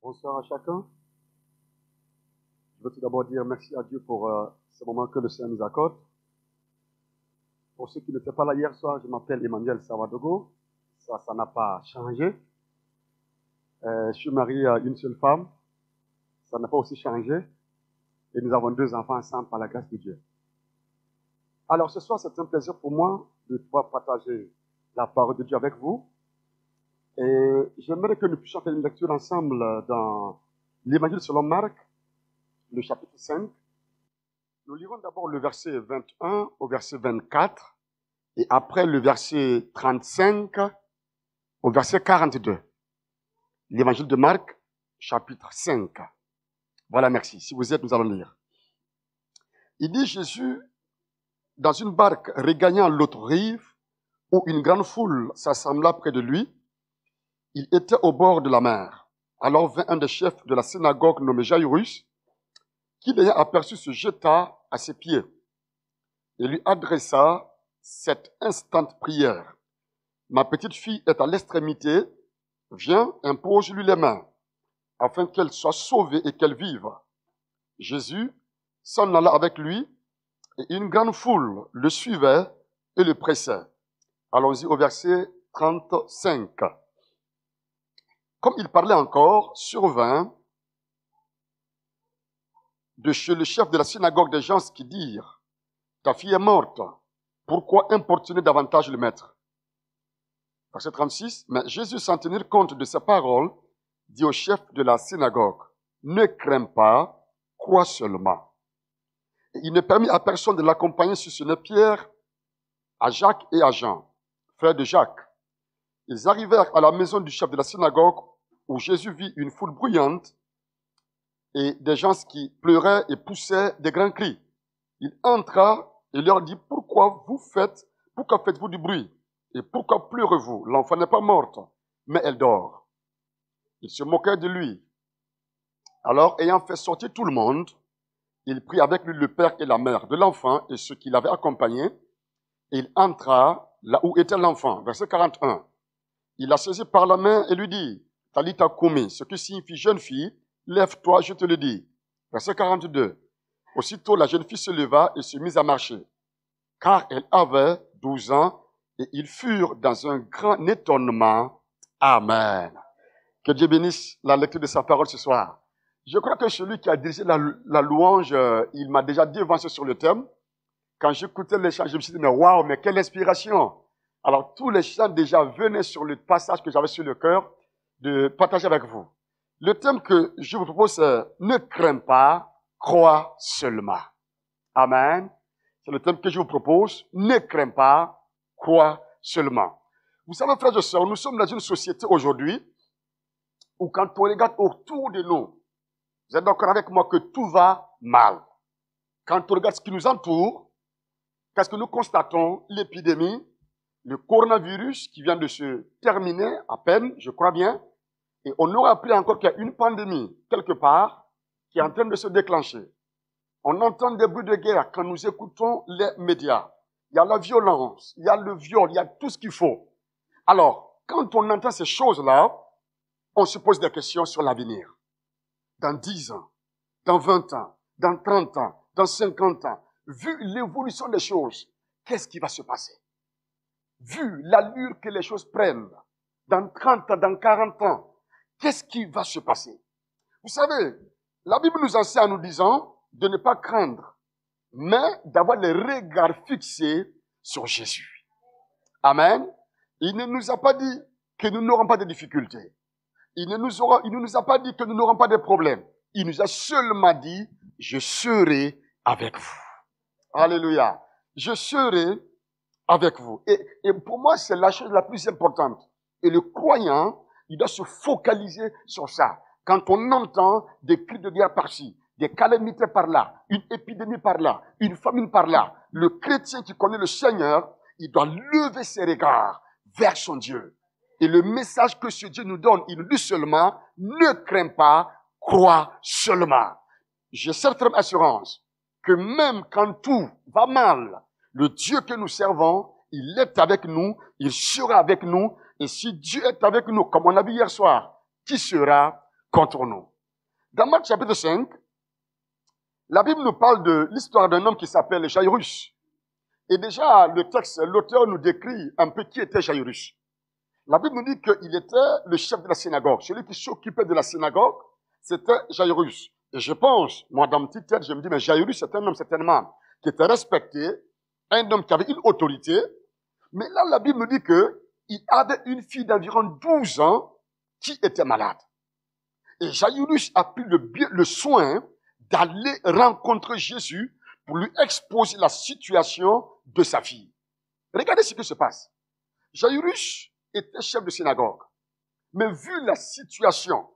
Bonsoir à chacun. Je veux tout d'abord dire merci à Dieu pour ce moment que le Seigneur nous accorde. Pour ceux qui n'étaient pas là hier soir, je m'appelle Emmanuel Savadogo. Ça n'a pas changé. Je suis marié à une seule femme. Ça n'a pas aussi changé. Et nous avons 2 enfants ensemble par la grâce de Dieu. Alors ce soir, c'est un plaisir pour moi de pouvoir partager la parole de Dieu avec vous. Et j'aimerais que nous puissions faire une lecture ensemble dans l'Évangile selon Marc, le chapitre 5. Nous lirons d'abord le verset 21 au verset 24 et après le verset 35 au verset 42. L'Évangile de Marc, chapitre 5. Voilà, merci. Si vous êtes, nous allons lire. Il dit Jésus, dans une barque regagnant l'autre rive, où une grande foule s'assembla près de lui, il était au bord de la mer. Alors vint un des chefs de la synagogue nommé Jairus, qui l'ayant aperçu se jeta à ses pieds et lui adressa cette instante prière. Ma petite fille est à l'extrémité, viens, impose-lui les mains, afin qu'elle soit sauvée et qu'elle vive. Jésus s'en alla avec lui, et une grande foule le suivait et le pressait. Allons-y au verset 35. Comme il parlait encore, survint de chez le chef de la synagogue des gens qui dirent, ta fille est morte, pourquoi importuner davantage le maître? Verset 36, mais Jésus, sans tenir compte de ces paroles, dit au chef de la synagogue, ne crains pas, crois seulement. Et il ne permit à personne de l'accompagner si ce n'est Pierre, à Jacques et à Jean, frères de Jacques. Ils arrivèrent à la maison du chef de la synagogue où Jésus vit une foule bruyante et des gens qui pleuraient et poussaient des grands cris. Il entra et leur dit, pourquoi faites-vous du bruit? Et pourquoi pleurez-vous? L'enfant n'est pas morte, mais elle dort. Ils se moquaient de lui. Alors, ayant fait sortir tout le monde, il prit avec lui le père et la mère de l'enfant et ceux qui l'avaient accompagné, et il entra là où était l'enfant. Verset 41. Il la saisit par la main et lui dit, Talita Koumi, ce qui signifie jeune fille, lève-toi, je te le dis. Verset 42. Aussitôt, la jeune fille se leva et se mit à marcher, car elle avait 12 ans, et ils furent dans un grand étonnement. Amen. Que Dieu bénisse la lecture de sa parole ce soir. Je crois que celui qui a dirigé la louange, il m'a déjà devancé sur le thème. Quand j'écoutais les chants, je me suis dit, mais waouh, mais quelle inspiration! Alors, tous les chants déjà venaient sur le passage que j'avais sur le cœur de partager avec vous. Le thème que je vous propose, c'est ne crains pas, crois seulement. Amen. C'est le thème que je vous propose. Ne crains pas, crois seulement. Vous savez, frères et sœurs, nous sommes dans une société aujourd'hui où quand on regarde autour de nous, vous êtes d'accord avec moi que tout va mal. Quand on regarde ce qui nous entoure, qu'est-ce que nous constatons? L'épidémie, le coronavirus qui vient de se terminer à peine, je crois bien, et on aurait appris encore qu'il y a une pandémie quelque part qui est en train de se déclencher. On entend des bruits de guerre quand nous écoutons les médias. Il y a la violence, il y a le viol, il y a tout ce qu'il faut. Alors, quand on entend ces choses-là, on se pose des questions sur l'avenir. Dans 10 ans, dans 20 ans, dans 30 ans, dans 50 ans, vu l'évolution des choses, qu'est-ce qui va se passer? Vu l'allure que les choses prennent, dans 30 ans, dans 40 ans, qu'est-ce qui va se passer? Vous savez, la Bible nous enseigne en nous disant de ne pas craindre, mais d'avoir les regards fixés sur Jésus. Amen. Il ne nous a pas dit que nous n'aurons pas de difficultés. Il ne nous a pas dit que nous n'aurons pas de problèmes. Il nous a seulement dit, je serai avec vous. Alléluia. Je serai avec vous. Et pour moi, c'est la chose la plus importante. Et le croyant, il doit se focaliser sur ça. Quand on entend des cris de guerre par-ci, des calamités par-là, une épidémie par-là, une famine par-là, le chrétien qui connaît le Seigneur, il doit lever ses regards vers son Dieu. Et le message que ce Dieu nous donne, il nous dit seulement, ne crains pas, crois seulement. J'ai certaine assurance que même quand tout va mal, le Dieu que nous servons, il est avec nous, il sera avec nous. Et si Dieu est avec nous, comme on a vu hier soir, qui sera contre nous. Dans Marc chapitre 5, la Bible nous parle de l'histoire d'un homme qui s'appelle Jairus. Et déjà, le texte, l'auteur nous décrit un peu qui était Jairus. La Bible nous dit qu'il était le chef de la synagogue. Celui qui s'occupait de la synagogue, c'était Jairus. Et je pense, moi, dans ma petite tête, je me dis, mais Jairus, c'est un homme certainement qui était respecté, un homme qui avait une autorité. Mais là, la Bible nous dit qu'il avait une fille d'environ 12 ans qui était malade. Et Jairus a pris le soin d'aller rencontrer Jésus pour lui exposer la situation de sa fille. Regardez ce qui se passe. Jairus était chef de synagogue. Mais vu la situation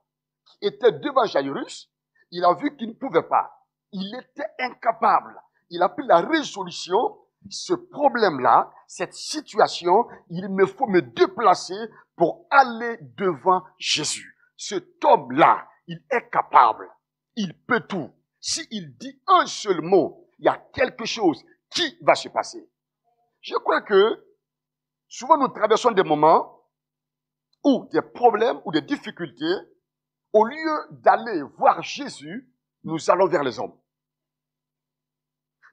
qui était devant Jairus, il a vu qu'il ne pouvait pas. Il était incapable. Il a pris la résolution, ce problème-là, cette situation, il me faut me déplacer pour aller devant Jésus. Cet homme-là, il est capable. Il peut tout. S'il dit un seul mot, il y a quelque chose qui va se passer. Je crois que souvent nous traversons des moments où des problèmes ou des difficultés, au lieu d'aller voir Jésus, nous allons vers les hommes.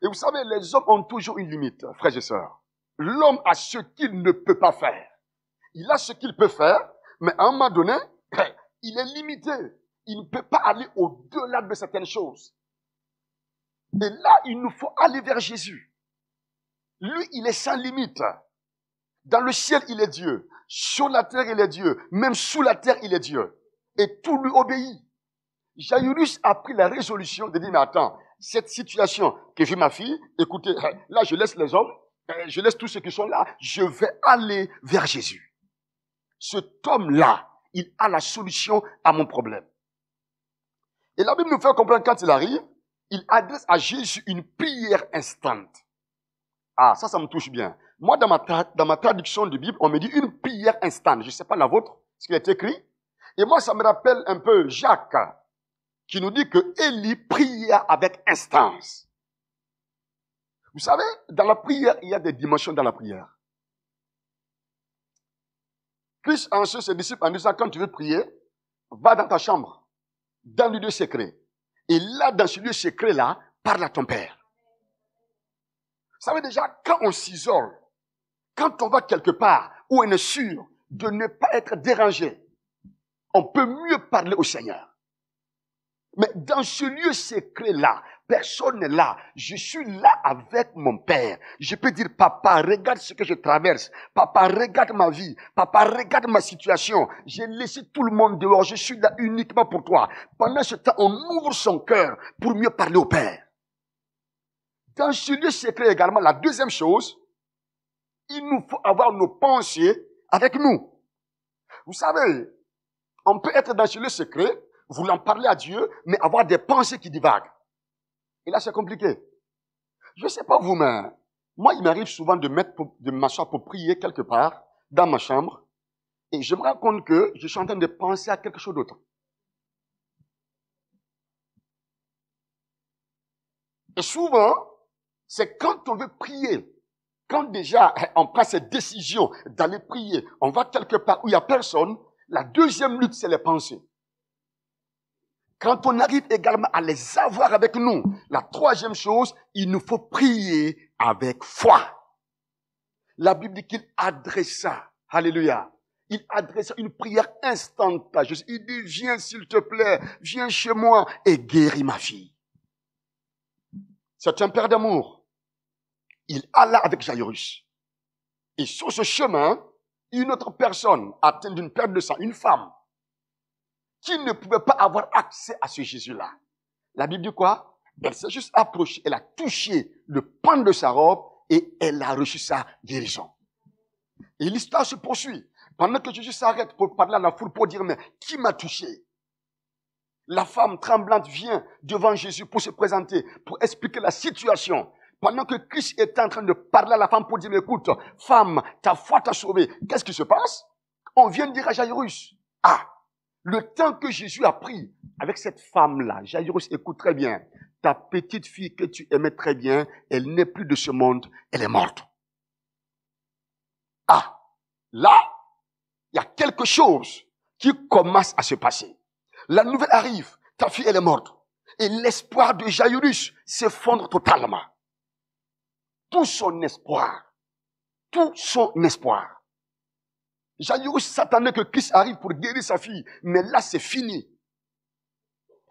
Et vous savez, les hommes ont toujours une limite, frères et sœurs. L'homme a ce qu'il ne peut pas faire. Il a ce qu'il peut faire, mais à un moment donné, il est limité. Il ne peut pas aller au-delà de certaines choses. Et là, il nous faut aller vers Jésus. Lui, il est sans limite. Dans le ciel, il est Dieu. Sur la terre, il est Dieu. Même sous la terre, il est Dieu. Et tout lui obéit. Jairus a pris la résolution de dire, mais attends, cette situation que vit ma fille, écoutez, là, je laisse les hommes, je laisse tous ceux qui sont là, je vais aller vers Jésus. Cet homme-là, il a la solution à mon problème. Et la Bible nous fait comprendre quand il arrive, il adresse à Jésus une prière instante. Ah, ça me touche bien. Moi, dans ma traduction de Bible, on me dit une prière instante. Je ne sais pas la vôtre, ce qui est écrit. Et moi, ça me rappelle un peu Jacques, qui nous dit que Élie pria avec instance. Vous savez, dans la prière, il y a des dimensions dans la prière. Christ a enseigné ses disciples en disant, quand tu veux prier, va dans ta chambre, dans le lieu secret. Et là, dans ce lieu secret-là, parle à ton Père. Vous savez déjà, quand on s'isole, quand on va quelque part où on est sûr de ne pas être dérangé, on peut mieux parler au Seigneur. Mais dans ce lieu secret-là, personne n'est là. Je suis là avec mon Père. Je peux dire, papa, regarde ce que je traverse. Papa, regarde ma vie. Papa, regarde ma situation. J'ai laissé tout le monde dehors. Je suis là uniquement pour toi. Pendant ce temps, on ouvre son cœur pour mieux parler au Père. Dans ce lieu secret également, la deuxième chose, il nous faut avoir nos pensées avec nous. Vous savez, on peut être dans ce lieu secret, voulant parler à Dieu, mais avoir des pensées qui divaguent. Et là, c'est compliqué. Je ne sais pas vous, mais moi, il m'arrive souvent de m'asseoir pour prier quelque part, dans ma chambre, et je me rends compte que je suis en train de penser à quelque chose d'autre. Et souvent, c'est quand on veut prier, quand déjà on prend cette décision d'aller prier, on va quelque part où il n'y a personne, la deuxième lutte, c'est les pensées. Quand on arrive également à les avoir avec nous, la troisième chose, il nous faut prier avec foi. La Bible dit qu'il adressa, alléluia, il adressa une prière instantanée. Il dit, viens s'il te plaît, viens chez moi et guéris ma fille. C'est un père d'amour. Il alla avec Jairus. Et sur ce chemin, une autre personne atteinte d'une perte de sang, une femme, qui ne pouvait pas avoir accès à ce Jésus-là. La Bible dit quoi? Elle s'est juste approchée, elle a touché le pan de sa robe et elle a reçu sa guérison. Et l'histoire se poursuit. Pendant que Jésus s'arrête pour parler à la foule, pour dire, mais qui m'a touché? La femme tremblante vient devant Jésus pour se présenter, pour expliquer la situation. Pendant que Christ est en train de parler à la femme pour dire, écoute, femme, ta foi t'a sauvée. Qu'est-ce qui se passe? On vient de dire à Jairus, ah, le temps que Jésus a pris avec cette femme-là, Jairus, écoute très bien, ta petite fille que tu aimais très bien, elle n'est plus de ce monde, elle est morte. Ah, là, il y a quelque chose qui commence à se passer. La nouvelle arrive. Ta fille, elle est morte. Et l'espoir de Jairus s'effondre totalement. Tout son espoir. Tout son espoir. Jairus s'attendait que Christ arrive pour guérir sa fille. Mais là, c'est fini.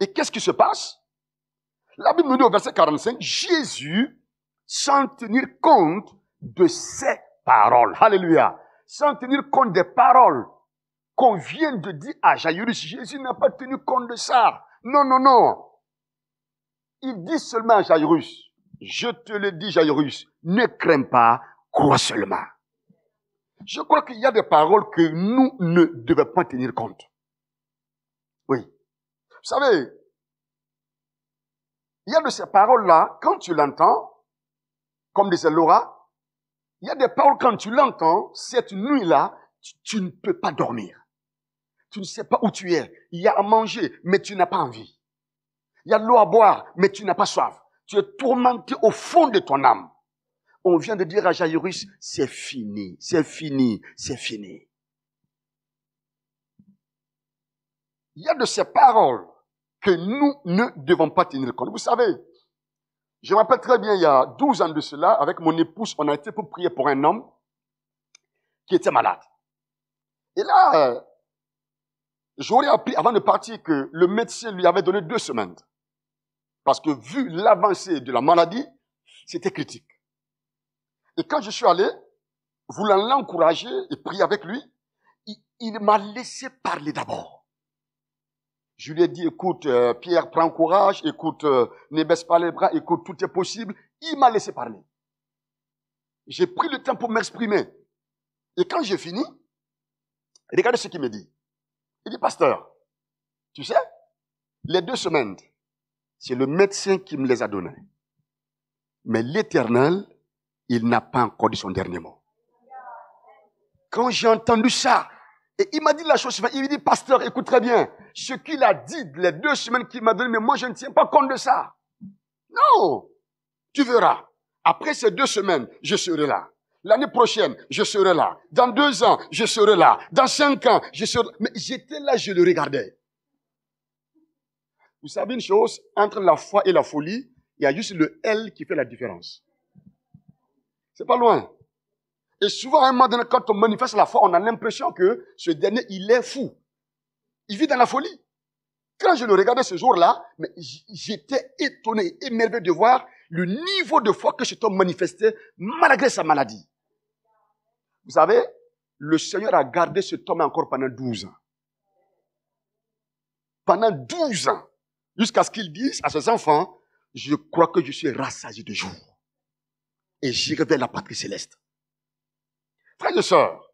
Et qu'est-ce qui se passe? La Bible nous dit au verset 45, Jésus, sans tenir compte de ses paroles. Alléluia. Sans tenir compte des paroles qu'on vient de dire à Jairus. Jésus n'a pas tenu compte de ça. Non, non, non. Il dit seulement à Jairus, je te le dis Jairus, ne crains pas, crois seulement. Je crois qu'il y a des paroles que nous ne devons pas tenir compte. Oui. Vous savez, il y a de ces paroles-là, quand tu l'entends, comme disait Laura, il y a des paroles quand tu l'entends, cette nuit-là, tu ne peux pas dormir. Tu ne sais pas où tu es. Il y a à manger, mais tu n'as pas envie. Il y a de l'eau à boire, mais tu n'as pas soif. Tu es tourmenté au fond de ton âme. On vient de dire à Jairus, c'est fini, c'est fini, c'est fini. Il y a de ces paroles que nous ne devons pas tenir compte. Vous savez, je me rappelle très bien, il y a 12 ans de cela, avec mon épouse, on a été pour prier pour un homme qui était malade. Et là, j'aurais appris avant de partir que le médecin lui avait donné 2 semaines. Parce que vu l'avancée de la maladie, c'était critique. Et quand je suis allé, voulant l'encourager et prier avec lui, il m'a laissé parler d'abord. Je lui ai dit, écoute, Pierre, prends courage, écoute, ne baisse pas les bras, écoute, tout est possible. Il m'a laissé parler. J'ai pris le temps pour m'exprimer. Et quand j'ai fini, regardez ce qu'il me dit. Il dit, pasteur, tu sais, les 2 semaines, c'est le médecin qui me les a données. Mais l'Éternel, il n'a pas encore dit son dernier mot. Quand j'ai entendu ça, et il m'a dit la chose suivante, il me dit, pasteur, écoute très bien, ce qu'il a dit les 2 semaines qu'il m'a donné, mais moi je ne tiens pas compte de ça. Non, tu verras. Après ces 2 semaines, je serai là. L'année prochaine, je serai là. Dans 2 ans, je serai là. Dans 5 ans, je serai là. Mais j'étais là, je le regardais. Vous savez une chose, entre la foi et la folie, il y a juste le L qui fait la différence. C'est pas loin. Et souvent, à un moment donné, quand on manifeste la foi, on a l'impression que ce dernier, il est fou. Il vit dans la folie. Quand je le regardais ce jour-là, mais j'étais étonné, émerveillé de voir le niveau de foi que cet homme manifestait malgré sa maladie. Vous savez, le Seigneur a gardé cet homme encore pendant 12 ans. Pendant 12 ans. Jusqu'à ce qu'il dise à ses enfants, je crois que je suis rassasié de jour. Et j'irai vers la patrie céleste. Frères et sœurs,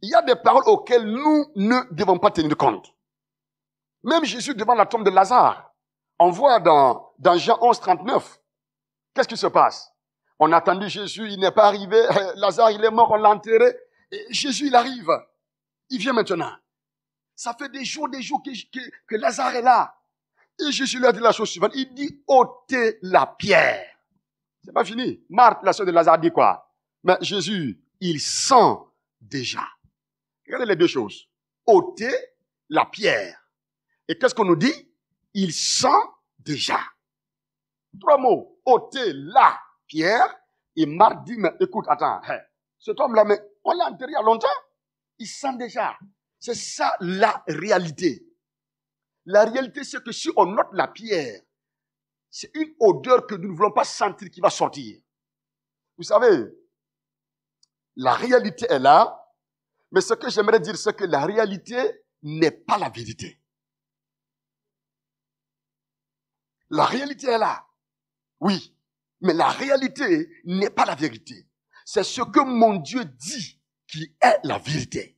il y a des paroles auxquelles nous ne devons pas tenir compte. Même Jésus devant la tombe de Lazare, on voit dans Jean 11, 39, qu'est-ce qui se passe? On a attendu Jésus, il n'est pas arrivé, Lazare il est mort, on l'a enterré, et Jésus il arrive, il vient maintenant. Ça fait des jours que Lazare est là. Et Jésus lui a dit la chose suivante, il dit ôtez la pierre. C'est pas fini. Marthe, la sœur de Lazare, dit quoi? Mais Jésus, il sent déjà. Regardez les 2 choses. Ôtez la pierre. Et qu'est-ce qu'on nous dit? Il sent déjà. 3 mots. Ôtez la pierre. Et Marthe dit, mais écoute, attends, cet homme-là, mais on l'a enterré il y a longtemps. Il sent déjà. C'est ça la réalité. La réalité, c'est que si on ôte la pierre, c'est une odeur que nous ne voulons pas sentir qui va sortir. Vous savez, la réalité est là, mais ce que j'aimerais dire, c'est que la réalité n'est pas la vérité. La réalité est là, oui, mais la réalité n'est pas la vérité. C'est ce que mon Dieu dit qui est la vérité.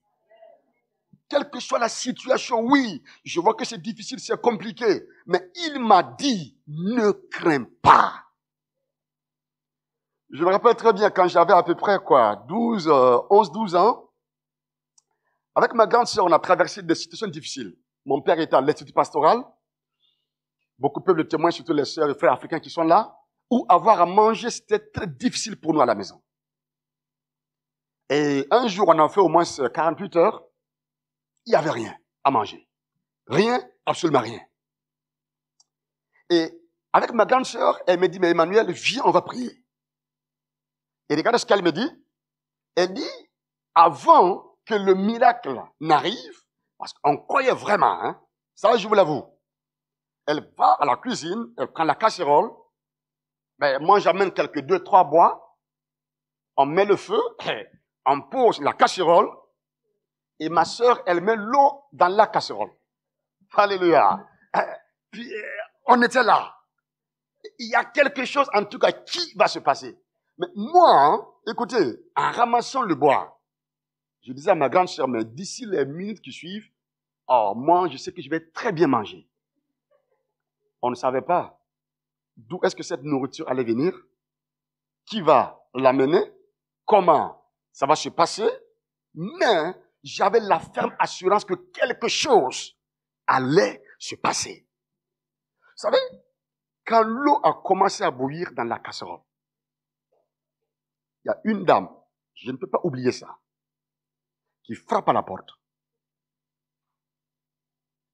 Quelle que soit la situation, oui, je vois que c'est difficile, c'est compliqué, mais il m'a dit, ne crains pas. Je me rappelle très bien quand j'avais à peu près 11-12 ans, avec ma grande sœur, on a traversé des situations difficiles. Mon père était à l'institut pastoral, beaucoup peuvent le témoigner, surtout les sœurs et frères africains qui sont là, où avoir à manger, c'était très difficile pour nous à la maison. Et un jour, on a fait au moins 48 heures, il n'y avait rien à manger. Rien absolument rien. Et avec ma grande sœur, elle me dit, mais Emmanuel, viens, on va prier. Et regardez ce qu'elle me dit. Elle dit, avant que le miracle n'arrive, parce qu'on croyait vraiment, hein, ça je vous l'avoue. Elle va à la cuisine, elle prend la casserole, ben, moi j'amène quelques 2-3 bois, on met le feu, on pose la casserole, et ma sœur, elle met l'eau dans la casserole. Alléluia. Puis, on était là. Il y a quelque chose, en tout cas, qui va se passer. Mais moi, hein, écoutez, en ramassant le bois, je disais à ma grande sœur, mais d'ici les minutes qui suivent, oh, moi, je sais que je vais très bien manger. On ne savait pas d'où est-ce que cette nourriture allait venir, qui va l'amener, comment ça va se passer, mais j'avais la ferme assurance que quelque chose allait se passer. Vous savez, quand l'eau a commencé à bouillir dans la casserole, il y a une dame, je ne peux pas oublier ça, qui frappe à la porte.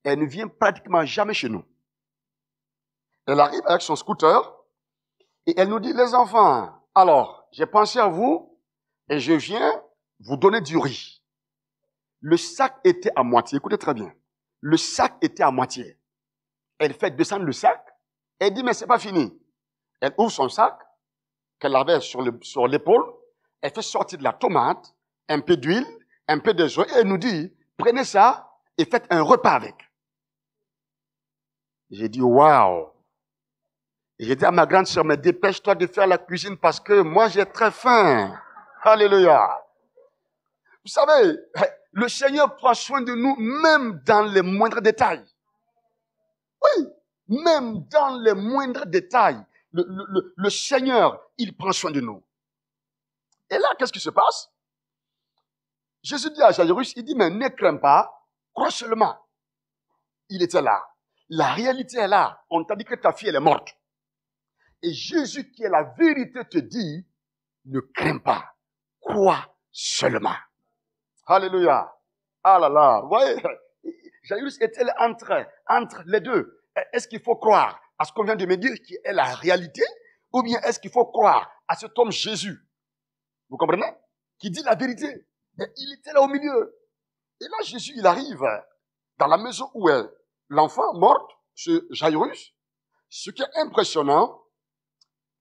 Elle ne vient pratiquement jamais chez nous. Elle arrive avec son scooter et elle nous dit, les enfants, alors, j'ai pensé à vous et je viens vous donner du riz. Le sac était à moitié, écoutez très bien. Le sac était à moitié. Elle fait descendre le sac. Elle dit, mais c'est pas fini. Elle ouvre son sac qu'elle avait sur l'épaule. Elle fait sortir de la tomate, un peu d'huile, un peu de jus. Et elle nous dit, prenez ça et faites un repas avec. J'ai dit, waouh. J'ai dit à ma grande sœur, mais dépêche-toi de faire la cuisine parce que moi j'ai très faim. Alléluia. Vous savez, le Seigneur prend soin de nous même dans les moindres détails. Oui, même dans les moindres détails. Le Seigneur, il prend soin de nous. Et là, qu'est-ce qui se passe? Jésus dit à Jairus, il dit, mais ne crains pas, crois seulement. Il était là. La réalité est là. On t'a dit que ta fille, elle est morte. Et Jésus, qui est la vérité, te dit, ne crains pas, crois seulement. Alléluia. Ah là là, vous voyez, Jairus était entre les deux. Est-ce qu'il faut croire à ce qu'on vient de me dire qui est la réalité, ou bien est-ce qu'il faut croire à cet homme Jésus? Vous comprenez? Qui dit la vérité. Et il était là au milieu. Et là, Jésus, il arrive dans la maison où est l'enfant mort, ce Jairus. Ce qui est impressionnant,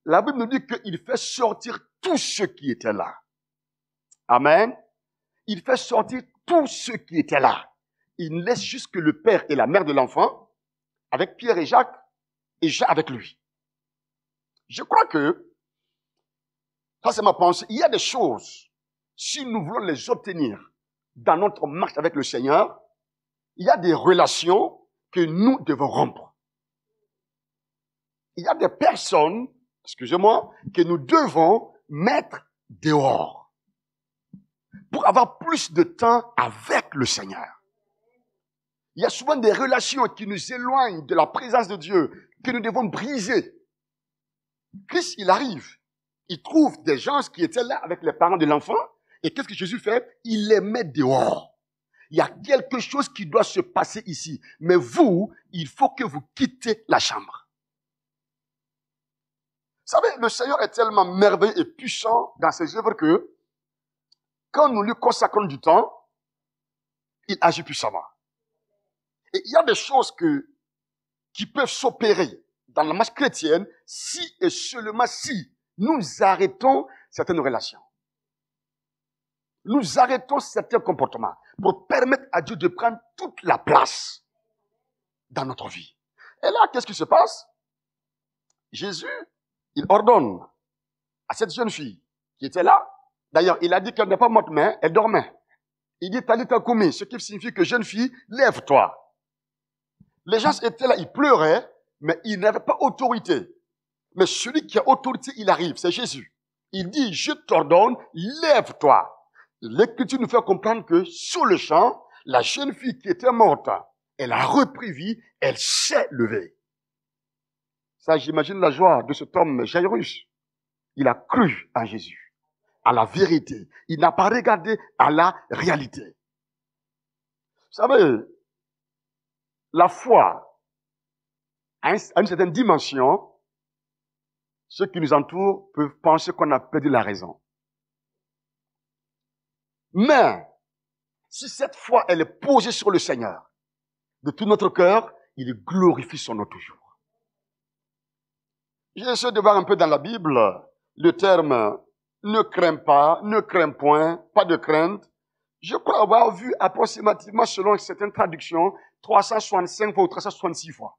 la Bible nous dit qu'il fait sortir tous ceux qui étaient là. Amen. Il fait sortir tous ceux qui étaient là. Il laisse juste que le père et la mère de l'enfant, avec Pierre et Jacques avec lui. Je crois que, ça c'est ma pensée, il y a des choses, si nous voulons les obtenir dans notre marche avec le Seigneur, il y a des relations que nous devons rompre. Il y a des personnes, excusez-moi, que nous devons mettre dehors pour avoir plus de temps avec le Seigneur. Il y a souvent des relations qui nous éloignent de la présence de Dieu, que nous devons briser. Christ, il arrive, il trouve des gens qui étaient là avec les parents de l'enfant, et qu'est-ce que Jésus fait? Il les met dehors. Il y a quelque chose qui doit se passer ici. Mais vous, il faut que vous quittez la chambre. Vous savez, le Seigneur est tellement merveilleux et puissant dans ses œuvres que, quand nous lui consacrons du temps, il agit puissamment. Et il y a des choses qui peuvent s'opérer dans la marche chrétienne si et seulement si nous arrêtons certaines relations. Nous arrêtons certains comportements pour permettre à Dieu de prendre toute la place dans notre vie. Et là, qu'est-ce qui se passe? Jésus, il ordonne à cette jeune fille qui était là. D'ailleurs, il a dit qu'elle n'est pas morte, mais elle dormait. Il dit, Talita Koumi, ce qui signifie que jeune fille, lève-toi. Les gens étaient là, ils pleuraient, mais ils n'avaient pas autorité. Mais celui qui a autorité, il arrive, c'est Jésus. Il dit, je t'ordonne, lève-toi. L'Écriture nous fait comprendre que, sur le champ, la jeune fille qui était morte, elle a repris vie, elle s'est levée. Ça, j'imagine la joie de cet homme Jairus. Il a cru en Jésus, à la vérité. Il n'a pas regardé à la réalité. Vous savez, la foi, à une certaine dimension, ceux qui nous entourent peuvent penser qu'on a perdu la raison. Mais, si cette foi, elle est posée sur le Seigneur, de tout notre cœur, il glorifie son nom toujours. J'essaie de voir un peu dans la Bible le terme « ne crains pas »,« ne crains point »,« pas de crainte ». Je crois avoir vu approximativement, selon certaines traductions, 365 fois ou 366 fois.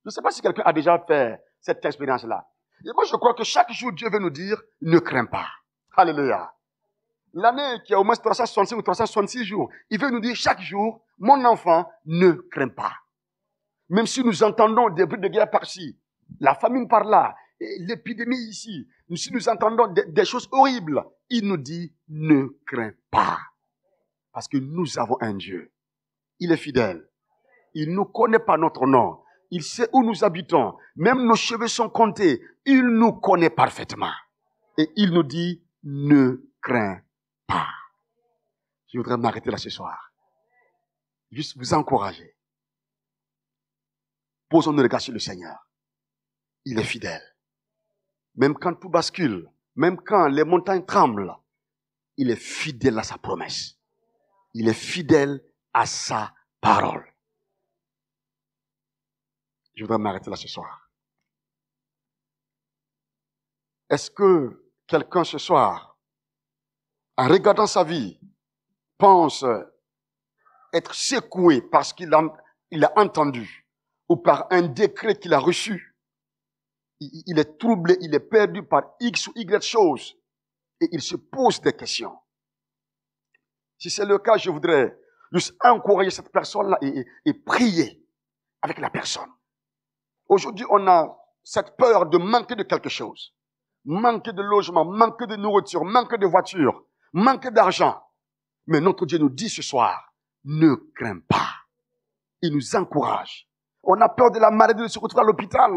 Je ne sais pas si quelqu'un a déjà fait cette expérience-là. Et moi, je crois que chaque jour, Dieu veut nous dire « ne crains pas ». Alléluia. L'année qui a au moins 365 ou 366 jours, il veut nous dire chaque jour « mon enfant, ne crains pas ». Même si nous entendons des bruits de guerre par-ci, la famine par-là, l'épidémie ici, si nous entendons des choses horribles, il nous dit « ne crains pas ». Parce que nous avons un Dieu. Il est fidèle. Il ne connaît pas notre nom. Il sait où nous habitons. Même nos cheveux sont comptés. Il nous connaît parfaitement. Et il nous dit « ne crains pas ». Je voudrais m'arrêter là ce soir. Juste vous encourager. Posons nos regards sur le Seigneur. Il est fidèle. Même quand tout bascule, même quand les montagnes tremblent, il est fidèle à sa promesse. Il est fidèle à sa parole. Je voudrais m'arrêter là ce soir. Est-ce que quelqu'un ce soir, en regardant sa vie, pense être secoué parce qu'il a entendu ou par un décret qu'il a reçu? Il est troublé, il est perdu par X ou Y choses et il se pose des questions. Si c'est le cas, je voudrais juste encourager cette personne-là et prier avec la personne. Aujourd'hui, on a cette peur de manquer de quelque chose. Manquer de logement, manquer de nourriture, manquer de voiture, manquer d'argent. Mais notre Dieu nous dit ce soir, ne crains pas. Il nous encourage. On a peur de la maladie de se retrouver à l'hôpital,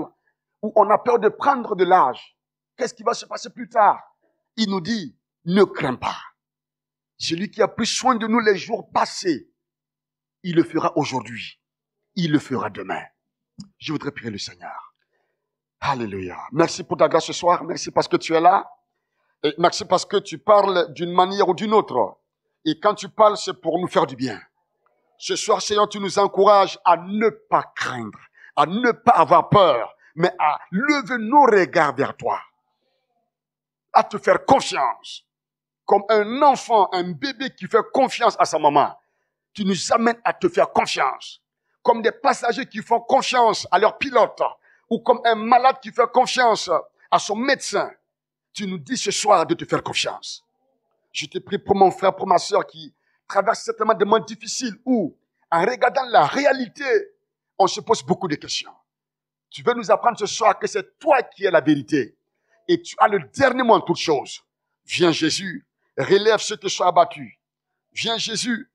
ou on a peur de prendre de l'âge. Qu'est-ce qui va se passer plus tard? Il nous dit, ne crains pas. Celui qui a pris soin de nous les jours passés, il le fera aujourd'hui. Il le fera demain. Je voudrais prier le Seigneur. Alléluia. Merci pour ta grâce ce soir. Merci parce que tu es là. Et merci parce que tu parles d'une manière ou d'une autre. Et quand tu parles, c'est pour nous faire du bien. Ce soir, Seigneur, tu nous encourages à ne pas craindre, à ne pas avoir peur, mais à lever nos regards vers toi. À te faire confiance. Comme un enfant, un bébé qui fait confiance à sa maman. Tu nous amènes à te faire confiance. Comme des passagers qui font confiance à leur pilote. Ou comme un malade qui fait confiance à son médecin. Tu nous dis ce soir de te faire confiance. Je te prie pour mon frère, pour ma soeur qui traverse certainement des moments difficiles où, en regardant la réalité, on se pose beaucoup de questions. Tu veux nous apprendre ce soir que c'est toi qui es la vérité. Et tu as le dernier mot en toutes choses. Viens Jésus. Relève ceux qui sont abattus. Viens Jésus,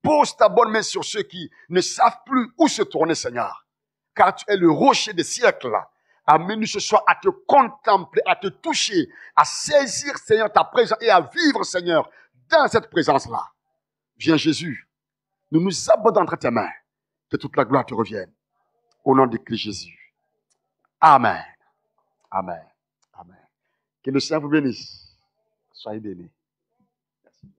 pose ta bonne main sur ceux qui ne savent plus où se tourner, Seigneur. Car tu es le rocher des siècles. Amène-nous ce soir à te contempler, à te toucher, à saisir, Seigneur, ta présence et à vivre, Seigneur, dans cette présence-là. Viens Jésus, nous nous abandonnons entre tes mains. Que toute la gloire te revienne. Au nom de Christ Jésus. Amen. Amen. Amen. Que le Seigneur vous bénisse. Soyez bénis.